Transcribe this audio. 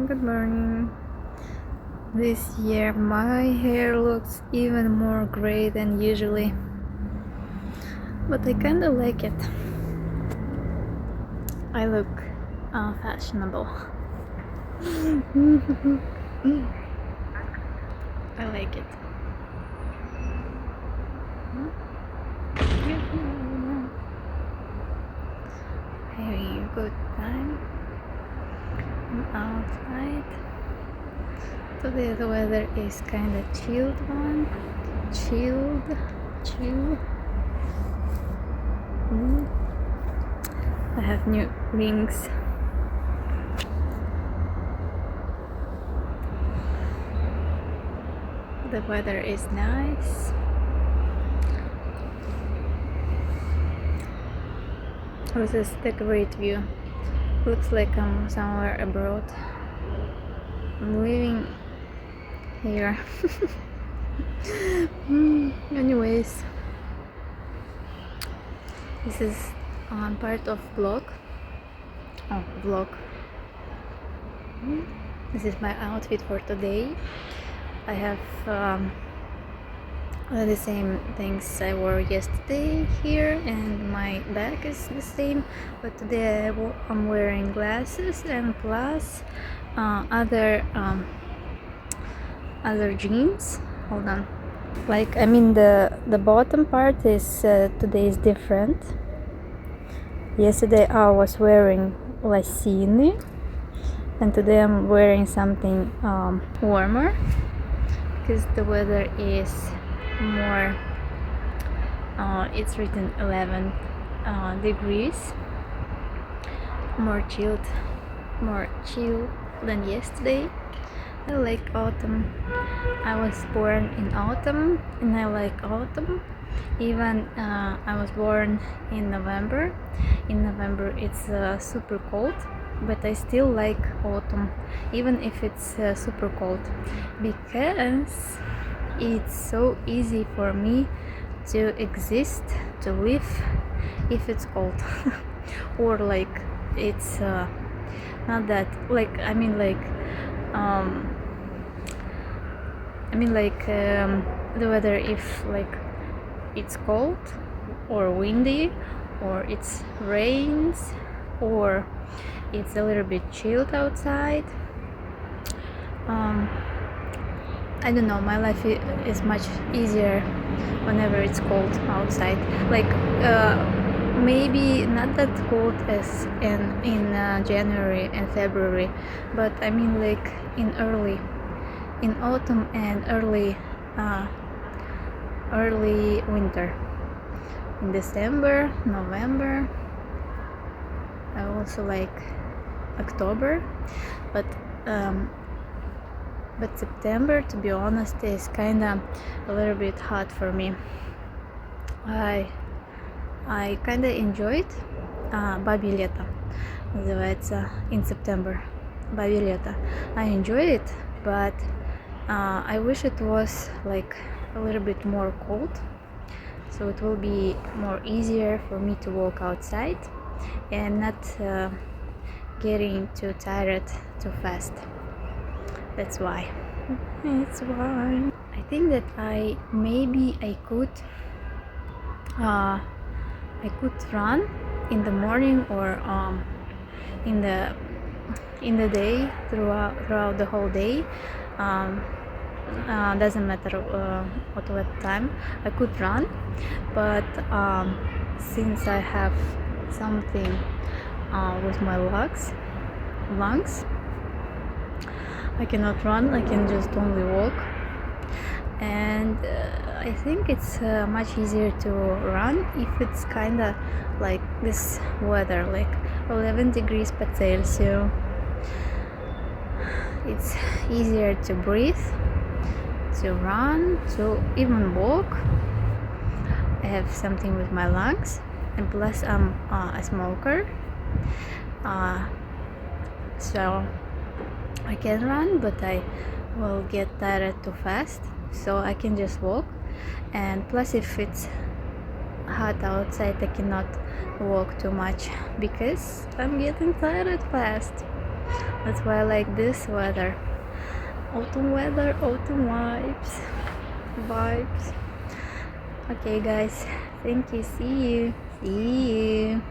good morning. This year my hair looks even more gray than usually, but I kinda like it. I look fashionable. I like it. Having a good time. I'm outside. Today the weather is kinda chill. I have new rings. The weather is nice. This is the great view. Looks like I'm somewhere abroad. I'm living here. Anyways, this is part of vlog. This is my outfit for today. I have the same things I wore yesterday here, and my bag is the same, but today I'm wearing glasses and plus other jeans. Hold on. The bottom part is today is different. Yesterday I was wearing Lassini, and today I'm wearing something warmer because the weather is more it's written 11 degrees, more chill than yesterday. I like autumn. I was born in autumn and I like autumn. Even I was born in November. In November it's super cold, but I still like autumn, even if it's super cold, because it's so easy for me to exist, to live if it's cold. Or like it's not that the weather, if like it's cold or windy or it's rains or it's a little bit chilled outside, I don't know, my life is much easier whenever it's cold outside. Maybe not that cold as in January and February, but I mean like in autumn and early winter, in December, November. I also like October, but September, to be honest, is kinda a little bit hot for me. I kinda enjoyed Бабье лето, называется, in September. Бабье лето. I enjoyed it, but I wish it was like a little bit more cold, so it will be more easier for me to walk outside and not getting too tired too fast. That's why. I think that I could run in the morning or in the day, throughout the whole day. Doesn't matter what time I could run, but since I have something with my lungs, I cannot run. I can just only walk, and I think it's much easier to run if it's kinda like this weather, like 11 degrees Celsius. It's easier to breathe, to run, to even walk. I have something with my lungs, and plus I'm a smoker, so I can run, but I will get tired too fast, so I can just walk. And plus, if it's hot outside, I cannot walk too much because I'm getting tired fast. That's why I like this weather. Autumn weather, autumn vibes. Okay guys, thank you. See you.